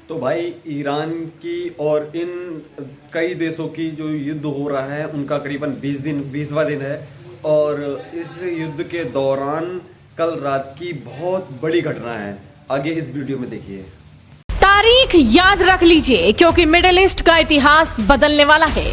तो भाई ईरान की और इन कई देशों की जो युद्ध हो रहा है उनका करीबन 20वां दिन है। और इस युद्ध के दौरान कल रात की बहुत बड़ी घटना है, आगे इस वीडियो में देखिए। तारीख याद रख लीजिए क्योंकि मिडिल ईस्ट का इतिहास बदलने वाला है।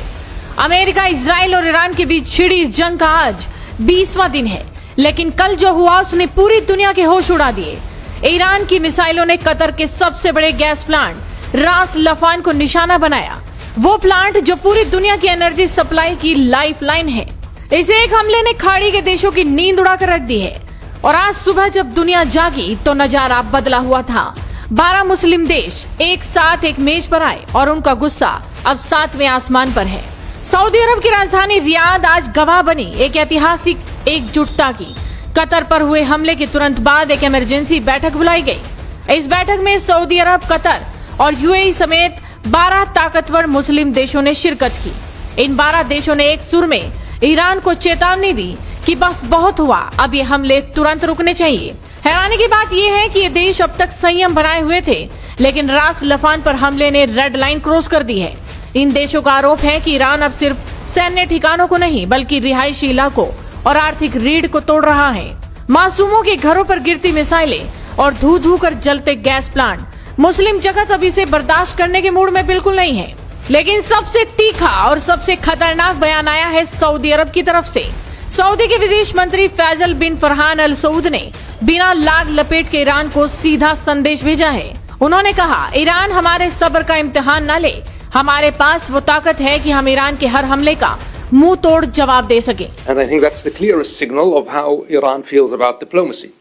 अमेरिका, इजराइल और ईरान के बीच छिड़ी इस जंग का आज 20वां दिन है, लेकिन कल जो हुआ उसने पूरी दुनिया के होश उड़ा दिए। ईरान की मिसाइलों ने कतर के सबसे बड़े गैस प्लांट रास लफान को निशाना बनाया। वो प्लांट जो पूरी दुनिया की एनर्जी सप्लाई की लाइफलाइन है। इस एक हमले ने खाड़ी के देशों की नींद उड़ाकर रख दी है। और आज सुबह जब दुनिया जागी तो नजारा बदला हुआ था। 12 मुस्लिम देश एक साथ एक मेज पर आए और उनका गुस्सा अब 7वें आसमान पर है। सऊदी अरब की राजधानी रियाद आज गवाह बनी एक ऐतिहासिक एकजुटता की। कतर पर हुए हमले के तुरंत बाद एक इमरजेंसी बैठक बुलाई गई। इस बैठक में सऊदी अरब, कतर और यूएई समेत 12 ताकतवर मुस्लिम देशों ने शिरकत की। इन 12 देशों ने एक सुर में ईरान को चेतावनी दी कि बस बहुत हुआ, अब ये हमले तुरंत रुकने चाहिए। हैरानी की बात यह है कि ये देश अब तक संयम बनाए हुए थे, लेकिन रास लफान पर हमले ने रेड लाइन क्रॉस कर दी है। इन देशों का आरोप है कि ईरान अब सिर्फ सैन्य ठिकानों को नहीं बल्कि रिहायशी इलाकों और आर्थिक रीढ़ को तोड़ रहा है। मासूमों के घरों पर गिरती मिसाइलें और धू धू कर जलते गैस प्लांट। मुस्लिम जगत अब इसे बर्दाश्त करने के मूड में बिल्कुल नहीं है। लेकिन सबसे तीखा और सबसे खतरनाक बयान आया है सऊदी अरब की तरफ से। सऊदी के विदेश मंत्री फैजल बिन फरहान अल सऊद ने बिना लाग लपेट के ईरान को सीधा संदेश भेजा है। उन्होंने कहा, ईरान हमारे सब्र का इम्तिहान न ले। हमारे पास वो ताकत है कि हम ईरान के हर हमले का मुंह तोड़ जवाब दे सके। And I think that's the clearest signal of how Iran feels about diplomacy.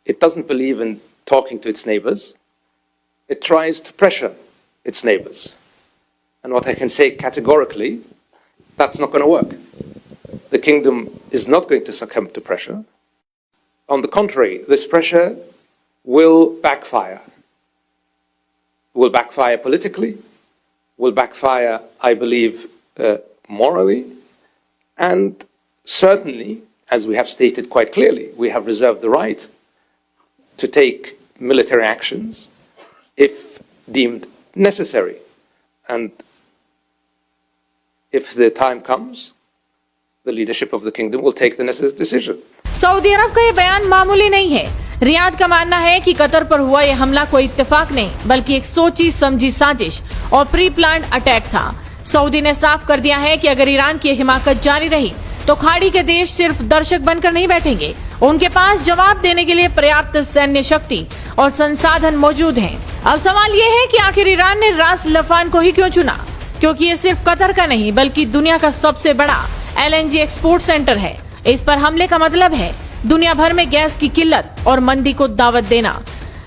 It doesn't believe in talking to its neighbors. It tries to pressure its neighbors. And what I can say categorically, that's not going to work. The kingdom is not going to succumb to pressure. On the contrary, this pressure will backfire. Will backfire politically, will backfire, I believe, morally, and certainly, as we have stated quite clearly, we have reserved the right to take military actions if deemed necessary. And if the time comes, the leadership of the kingdom will take the necessary decision. Saudi अरब का ये बयान मामूली नहीं है। Riyadh का मानना है कि कतर पर हुआ ये हमला कोई इत्तेफाक नहीं बल्कि एक सोची समझी साजिश और प्री प्लान्ड अटैक था। सऊदी ने साफ कर दिया है कि अगर ईरान की हिमाकत जारी रही तो खाड़ी के देश सिर्फ दर्शक बनकर नहीं बैठेंगे। उनके पास जवाब देने के लिए पर्याप्त सैन्य शक्ति और संसाधन मौजूद हैं। अब सवाल ये है कि आखिर ईरान ने रास लफान को ही क्यों चुना, क्योंकि ये सिर्फ कतर का नहीं बल्कि दुनिया का सबसे बड़ा LNG एक्सपोर्ट सेंटर है। इस पर हमले का मतलब है दुनिया भर में गैस की किल्लत और मंदी को दावत देना।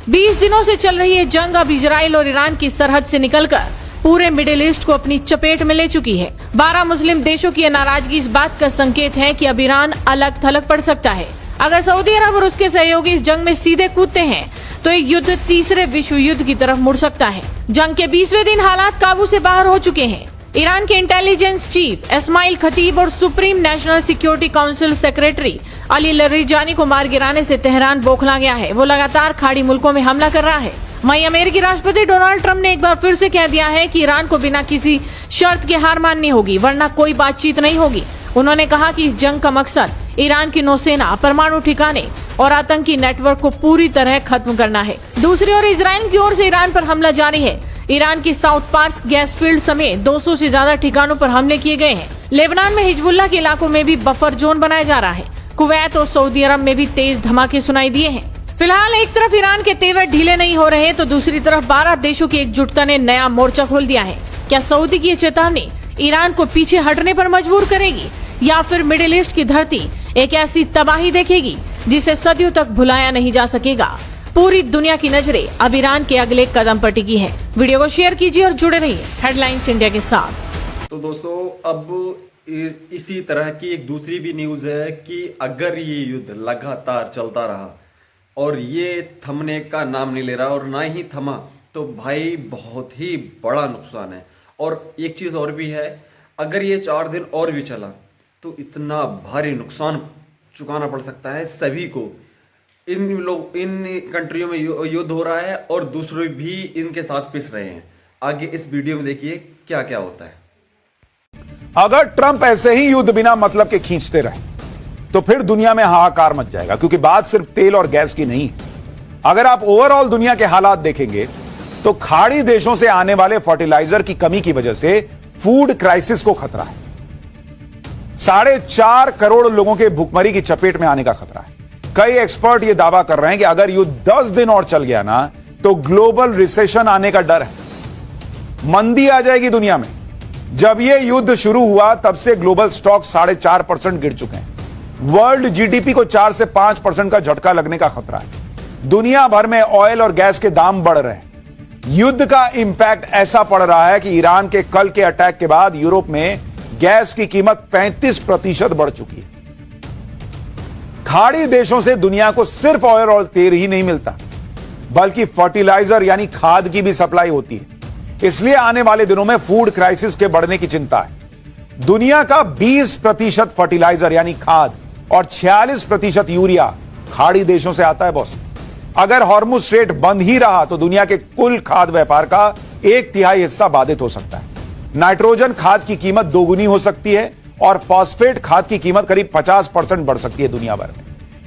20 दिनों से चल रही ये जंग अब इजराइल और ईरान की सरहद से निकलकर पूरे मिडिल ईस्ट को अपनी चपेट में ले चुकी है। 12 मुस्लिम देशों की नाराजगी इस बात का संकेत है कि अब ईरान अलग थलग पड़ सकता है। अगर सऊदी अरब और उसके सहयोगी इस जंग में सीधे कूदते हैं तो ये युद्ध तीसरे विश्व युद्ध की तरफ मुड़ सकता है। जंग के 20वें दिन हालात काबू से बाहर हो चुके हैं। ईरान के इंटेलिजेंस चीफ इस्माइल खतीब और Supreme National Security Council secretary Ali Larijani को मार गिराने से तेहरान बौखला गया है। वो लगातार खाड़ी मुल्कों में हमला कर रहा है। वहीं अमेरिकी राष्ट्रपति डोनाल्ड ट्रंप ने एक बार फिर से कह दिया है कि ईरान को बिना किसी शर्त के हार माननी होगी वरना कोई बातचीत नहीं होगी। उन्होंने कहा कि इस जंग का मकसद ईरान की नौसेना, परमाणु ठिकाने और आतंकी नेटवर्क को पूरी तरह खत्म करना है। दूसरी ओर इजराइल की ओर से ईरान पर हमला जारी है। ईरान की साउथ पार्स गैस फील्ड समेत 200 से ज्यादा ठिकानों पर हमले किए गए हैं। लेबनान में हिजबुल्लाह के इलाकों में भी बफर जोन बनाया जा रहा है। कुवैत और सऊदी अरब में भी तेज धमाके सुनाई दिए हैं। फिलहाल एक तरफ ईरान के तेवर ढीले नहीं हो रहे तो दूसरी तरफ 12 देशों की एकजुटता ने नया मोर्चा खोल दिया है। क्या सऊदी की ये चेतावनी ईरान को पीछे हटने पर मजबूर करेगी या फिर मिडिल ईस्ट की धरती एक ऐसी तबाही देखेगी जिसे सदियों तक भुलाया नहीं जा सकेगा। पूरी दुनिया की नजरें अब ईरान के अगले कदम पर टिकी है। वीडियो को शेयर कीजिए और जुड़े रहिए हेडलाइंस इंडिया के साथ। तो दोस्तों, अब इसी तरह की एक दूसरी भी न्यूज़ है कि अगर ये युद्ध लगातार चलता रहा और ये थमने का नाम नहीं ले रहा और ना ही थमा तो भाई बहुत ही बड़ा नुकसान है। और एक चीज़ और भी है, अगर ये 4 दिन और भी चला तो इतना भारी नुकसान चुकाना पड़ सकता है सभी को। इन कंट्रियों में युद्ध हो रहा है और दूसरे भी इनके साथ पिस रहे हैं। आगे इस वीडियो में देखिए क्या क्या होता है। अगर ट्रंप ऐसे ही युद्ध बिना मतलब के खींचते रहे तो फिर दुनिया में हाहाकार मच जाएगा, क्योंकि बात सिर्फ तेल और गैस की नहीं है। अगर आप ओवरऑल दुनिया के हालात देखेंगे तो खाड़ी देशों से आने वाले फर्टिलाइजर की कमी की वजह से फूड क्राइसिस को खतरा है। 4.5 करोड़ लोगों के भुखमरी की चपेट में आने का खतरा है। कई एक्सपर्ट यह दावा कर रहे हैं कि अगर युद्ध 10 दिन और चल गया ना तो ग्लोबल रिसेशन आने का डर है, मंदी आ जाएगी दुनिया में। जब यह युद्ध शुरू हुआ तब से ग्लोबल स्टॉक 4.5% गिर चुके हैं। वर्ल्ड जीडीपी को 4 से 5% का झटका लगने का खतरा है। दुनिया भर में ऑयल और गैस के दाम बढ़ रहे हैं। युद्ध का इंपैक्ट ऐसा पड़ रहा है कि ईरान के कल के अटैक के बाद यूरोप में गैस की कीमत 35% बढ़ चुकी है। खाड़ी देशों से दुनिया को सिर्फ ऑयल और तेल ही नहीं मिलता, बल्कि फर्टिलाइजर यानी खाद की भी सप्लाई होती है। इसलिए आने वाले दिनों में फूड क्राइसिस के बढ़ने की चिंता है। दुनिया का 20% फर्टिलाइजर यानी खाद और 46% यूरिया खाड़ी देशों से आता है बॉस। अगर हॉर्मुज स्ट्रेट बंद ही रहा तो दुनिया के कुल खाद व्यापार का 1/3 हिस्सा बाधित हो सकता है। नाइट्रोजन खाद की कीमत दोगुनी हो सकती है और फॉस्फेट खाद की कीमत करीब 50% बढ़ सकती है दुनिया भर में।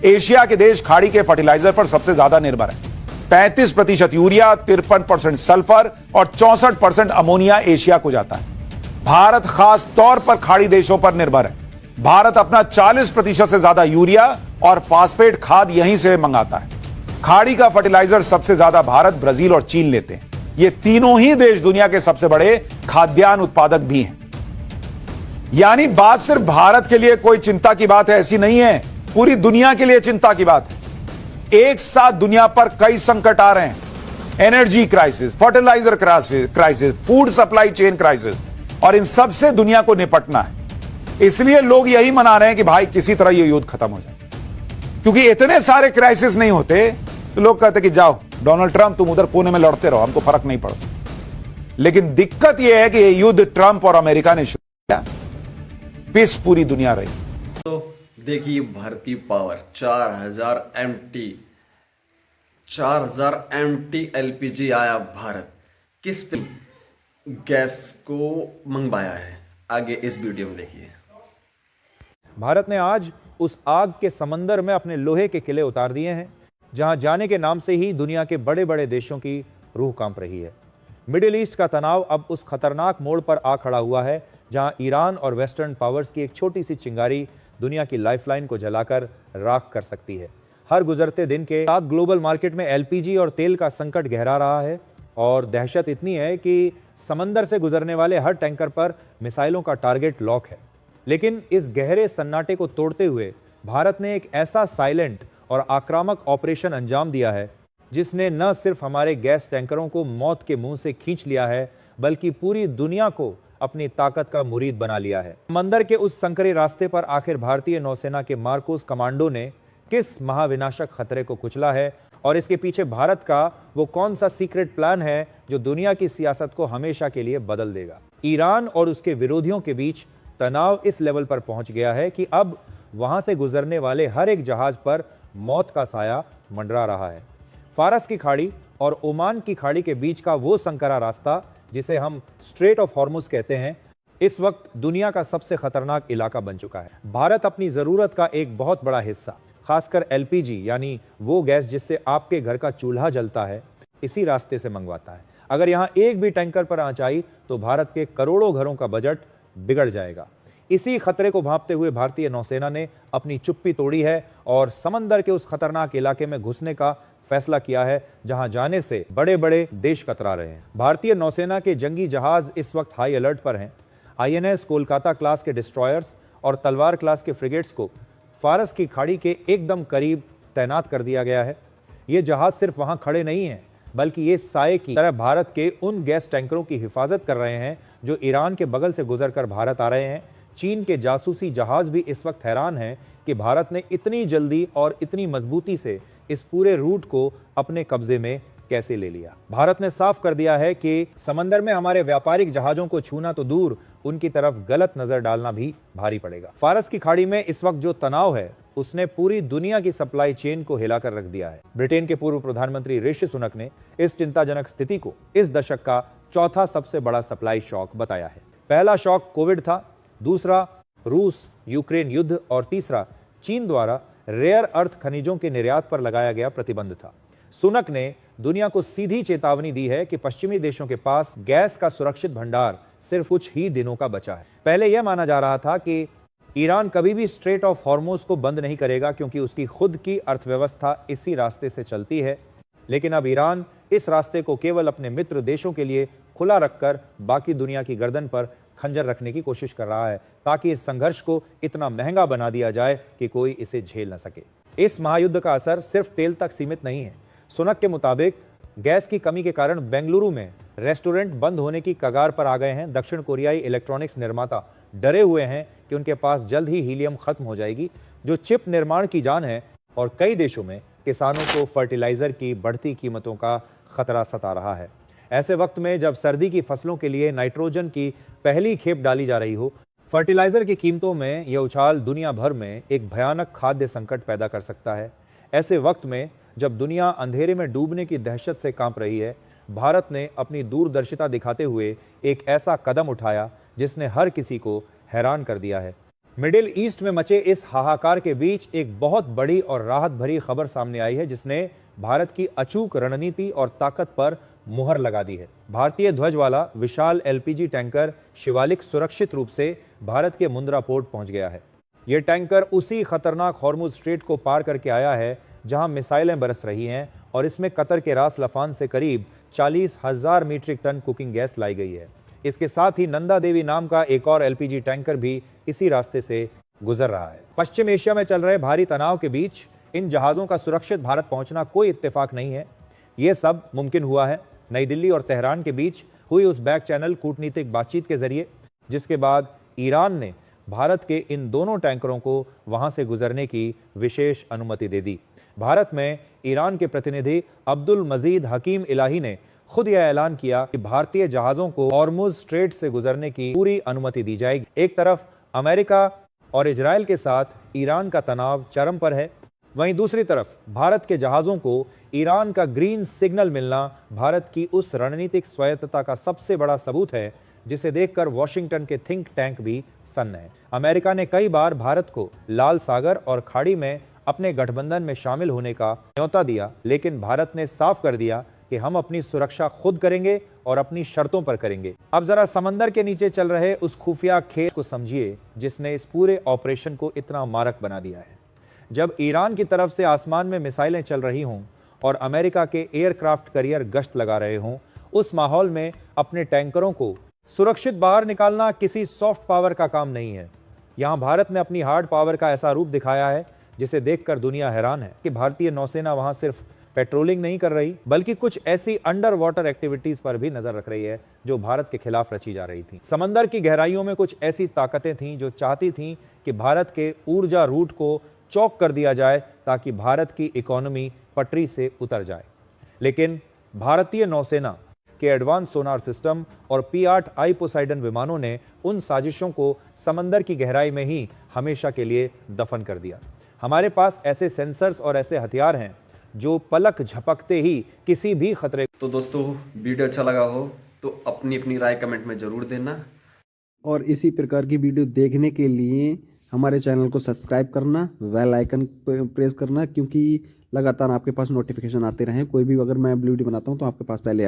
एशिया के देश खाड़ी के फर्टिलाइजर पर सबसे ज्यादा निर्भर है। 35% यूरिया, 53% सल्फर और 64% अमोनिया एशिया को जाता है। भारत खास तौर पर खाड़ी देशों पर निर्भर है। भारत अपना 40% से ज्यादा यूरिया और फॉस्फेट खाद यहीं से मंगाता है। खाड़ी का फर्टिलाइजर सबसे ज्यादा भारत, ब्राजील और चीन लेते हैं। ये तीनों ही देश दुनिया के सबसे बड़े खाद्यान्न उत्पादक भी हैं। यानी बात सिर्फ भारत के लिए कोई चिंता की बात है ऐसी नहीं है, पूरी दुनिया के लिए चिंता की बात है। एक साथ दुनिया पर कई संकट आ रहे हैं। Energy crisis, fertiliser crisis, food supply chain crisis, और इन सब से दुनिया को निपटना है। इसलिए लोग यही मना रहे हैं कि भाई किसी तरह यह युद्ध खत्म हो जाए, क्योंकि इतने सारे क्राइसिस नहीं होते तो लोग कहते कि जाओ डोनाल्ड ट्रंप तुम उधर कोने में लड़ते रहो, हमको फर्क नहीं पड़ता। लेकिन दिक्कत यह है कि यह युद्ध ट्रंप और अमेरिका ने शुरू किया, पिस पूरी दुनिया रही। तो देखिए भारतीय पावर 4000 MT LPG आया भारत। किस पे गैस को मंगवाया है, आगे इस वीडियो में देखिए। भारत ने आज उस आग के समंदर में अपने लोहे के किले उतार दिए हैं, जहां जाने के नाम से ही दुनिया के बड़े बड़े देशों की रूह कांप रही है। मिडिल ईस्ट का तनाव अब उस खतरनाक मोड़ पर आ खड़ा हुआ है जहां ईरान और वेस्टर्न पावर्स की एक छोटी सी चिंगारी दुनिया की लाइफलाइन को जलाकर राख कर सकती है। हर गुजरते दिन के साथ ग्लोबल मार्केट में LPG और तेल का संकट गहरा रहा है और दहशत इतनी है कि समंदर से गुजरने वाले हर टैंकर पर मिसाइलों का टारगेट लॉक है। लेकिन इस गहरे सन्नाटे को तोड़ते हुए भारत ने एक ऐसा साइलेंट और आक्रामक ऑपरेशन अंजाम दिया है जिसने न सिर्फ हमारे गैस टैंकरों को मौत के मुंह से खींच लिया है, बल्कि पूरी दुनिया को अपनी ताकत का मुरीद बना लिया है। समंदर के उस संकरे रास्ते पर आखिर भारतीय नौसेना के मार्कोस कमांडो ने किस महाविनाशक खतरे को कुचला है और इसके पीछे भारत का वो कौन सा सीक्रेट प्लान है जो दुनिया की सियासत को हमेशा के लिए बदल देगा। ईरान और उसके विरोधियों के बीच तनाव इस लेवल पर पहुंच गया है कि अब वहां से गुजरने वाले हर एक जहाज पर मौत का साया मंडरा रहा है। फारस की खाड़ी और ओमान की खाड़ी के बीच का वो संकरा रास्ता जिसे हम स्ट्रेट ऑफ हॉर्मुज कहते हैं, इस वक्त दुनिया का सबसे खतरनाक इलाका बन चुका है। भारत अपनी जरूरत का एक बहुत बड़ा हिस्सा, खासकर LPG यानी वो गैस जिससे आपके घर का चूल्हा जलता है, इसी रास्ते से मंगवाता है। अगर यहाँ एक भी टैंकर पर आंच आई तो भारत के करोड़ों घरों का बजट बिगड़ जाएगा। इसी खतरे को भांपते हुए भारतीय नौसेना ने अपनी चुप्पी तोड़ी है और समंदर के उस खतरनाक इलाके में घुसने का फैसला किया है जहां जाने से बड़े बड़े देश कतरा रहे हैं। भारतीय नौसेना के जंगी जहाज इस वक्त हाई अलर्ट पर हैं। INS कोलकाता क्लास के डिस्ट्रॉयर्स और तलवार क्लास के फ्रिगेट्स को फारस की खाड़ी के एकदम करीब तैनात कर दिया गया है। ये जहाज सिर्फ वहां खड़े नहीं हैं, बल्कि ये साये की तरह भारत के उन गैस टैंकरों की हिफाजत कर रहे हैं जो ईरान के बगल से गुजरकर भारत आ रहे हैं। चीन के जासूसी जहाज भी इस वक्त हैरान हैं कि भारत ने इतनी जल्दी और इतनी मजबूती से इस पूरे रूट को अपने कब्जे में कैसे ले लिया। भारत ने साफ कर दिया है कि समंदर में हमारे व्यापारिक जहाजों को छूना तो दूर, उनकी तरफ गलत नजर डालना भी भारी पड़ेगा। फारस की खाड़ी में इस वक्त जो तनाव है उसने पूरी दुनिया की सप्लाई चेन को हिलाकर रख दिया है। ब्रिटेन के पूर्व प्रधानमंत्री ऋषि सुनक ने इस चिंताजनक स्थिति को इस दशक का चौथा सबसे बड़ा सप्लाई शॉक बताया है। पहला शॉक कोविड था, दूसरा रूस यूक्रेन युद्ध और तीसरा चीन द्वारा रेयर अर्थ खनिजों के निर्यात पर लगाया गया प्रतिबंध था। सुनक ने दुनिया को सीधी चेतावनी दी है कि पश्चिमी देशों के पास गैस का सुरक्षित भंडार सिर्फ कुछ ही दिनों का बचा है। पहले यह माना जा रहा था कि ईरान कभी भी स्ट्रेट ऑफ हॉर्मुज को बंद नहीं करेगा क्योंकि उसकी खुद की अर्थव्यवस्था इसी रास्ते से चलती है, लेकिन अब ईरान इस रास्ते को केवल अपने मित्र देशों के लिए खुला रखकर बाकी दुनिया की गर्दन पर खंजर रखने की कोशिश कर रहा है ताकि इस संघर्ष को इतना महंगा बना दिया जाए कि कोई इसे झेल न सके। इस महायुद्ध का असर सिर्फ तेल तक सीमित नहीं है। सुनक के मुताबिक गैस की कमी के कारण बेंगलुरु में रेस्टोरेंट बंद होने की कगार पर आ गए हैं। दक्षिण कोरियाई इलेक्ट्रॉनिक्स निर्माता डरे हुए हैं कि उनके पास जल्द ही हीलियम खत्म हो जाएगी, जो चिप निर्माण की जान है, और कई देशों में किसानों को फर्टिलाइजर की बढ़ती कीमतों का खतरा सता रहा है। ऐसे वक्त में जब सर्दी की फसलों के लिए नाइट्रोजन की पहली खेप डाली जा रही हो, फर्टिलाइजर की कीमतों में यह उछाल दुनिया भर में एक भयानक खाद्य संकट पैदा कर सकता है। ऐसे वक्त में जब दुनिया अंधेरे में डूबने की दहशत से कांप रही है, भारत ने अपनी दूरदर्शिता दिखाते हुए एक ऐसा कदम उठाया जिसने हर किसी को हैरान कर दिया है। मिडिल ईस्ट में मचे इस हाहाकार के बीच एक बहुत बड़ी और राहत भरी खबर सामने आई है जिसने भारत की अचूक रणनीति और ताकत पर मुहर लगा दी है। भारतीय ध्वज वाला विशाल एलपीजी टैंकर शिवालिक सुरक्षित रूप से भारत के मुंद्रा पोर्ट पहुंच गया है। यह टैंकर उसी खतरनाक हॉर्मुज स्ट्रेट को पार करके आया है जहां मिसाइलें बरस रही हैं और इसमें कतर के रास लफान से करीब 40,000 मीट्रिक टन कुकिंग गैस लाई गई है। इसके साथ ही नंदा देवी नाम का एक और एलपीजी टैंकर भी इसी रास्ते से गुजर रहा है। पश्चिम एशिया में चल रहे भारी तनाव के बीच इन जहाजों का सुरक्षित भारत पहुंचना कोई इत्तेफाक नहीं है। यह सब मुमकिन हुआ है नई दिल्ली और तेहरान के बीच हुई उस बैक चैनल कूटनीतिक बातचीत के जरिए, जिसके बाद ईरान ने भारत के इन दोनों टैंकरों को वहां से गुजरने की विशेष अनुमति दे दी। भारत में ईरान के प्रतिनिधि अब्दुल मजीद हकीम इलाही ने खुद यह ऐलान किया कि भारतीय जहाजों को हॉर्मुज स्ट्रेट से गुजरने की पूरी अनुमति दी जाएगी। एक तरफ अमेरिका और इजराइल के साथ ईरान का तनाव चरम पर है, वहीं दूसरी तरफ भारत के जहाजों को ईरान का ग्रीन सिग्नल मिलना भारत की उस रणनीतिक स्वायत्तता का सबसे बड़ा सबूत है जिसे देखकर वॉशिंगटन के थिंक टैंक भी सन्न है। अमेरिका ने कई बार भारत को लाल सागर और खाड़ी में अपने गठबंधन में शामिल होने का न्योता दिया, लेकिन भारत ने साफ कर दिया कि हम अपनी सुरक्षा खुद करेंगे और अपनी शर्तों पर करेंगे। अब जरा समंदर के नीचे चल रहे उस खुफिया खेल को समझिए जिसने इस पूरे ऑपरेशन को इतना मारक बना दिया है। जब ईरान की तरफ से आसमान में मिसाइलें चल रही हों और अमेरिका के एयरक्राफ्ट करियर गश्त लगा रहे हों, उस माहौल में अपने टैंकरों को सुरक्षित बाहर निकालना किसी सॉफ्ट पावर का काम नहीं है। यहाँ भारत ने अपनी हार्ड पावर का ऐसा रूप दिखाया है जिसे देखकर दुनिया हैरान है कि भारतीय नौसेना वहां सिर्फ पेट्रोलिंग नहीं कर रही बल्कि कुछ ऐसी अंडर वाटर एक्टिविटीज पर भी नजर रख रही है जो भारत के खिलाफ रची जा रही थी। समंदर की गहराइयों में कुछ ऐसी ताकतें थीं जो चाहती थीं कि भारत के ऊर्जा रूट को चौक कर दिया जाए ताकि भारत की इकोनॉमी पटरी से उतर जाए। लेकिन भारतीय नौसेना के एडवांस सोनार सिस्टम और P-8I पोसाइडन विमानों ने उन साजिशों को समंदर की गहराई में ही हमेशा के लिए दफन कर दिया। हमारे पास ऐसे सेंसर्स और ऐसे हथियार हैं जो पलक झपकते ही किसी भी खतरे। तो दोस्तों, वीडियो अच्छा लगा हो तो अपनी अपनी राय कमेंट में जरूर देना, और इसी प्रकार की वीडियो देखने के लिए हमारे चैनल को सब्सक्राइब करना, बेल आइकन प्रेस करना, क्योंकि लगातार आपके पास नोटिफिकेशन आते रहें। कोई भी अगर मैं वीडियो बनाता हूं तो आपके पास पहले आए।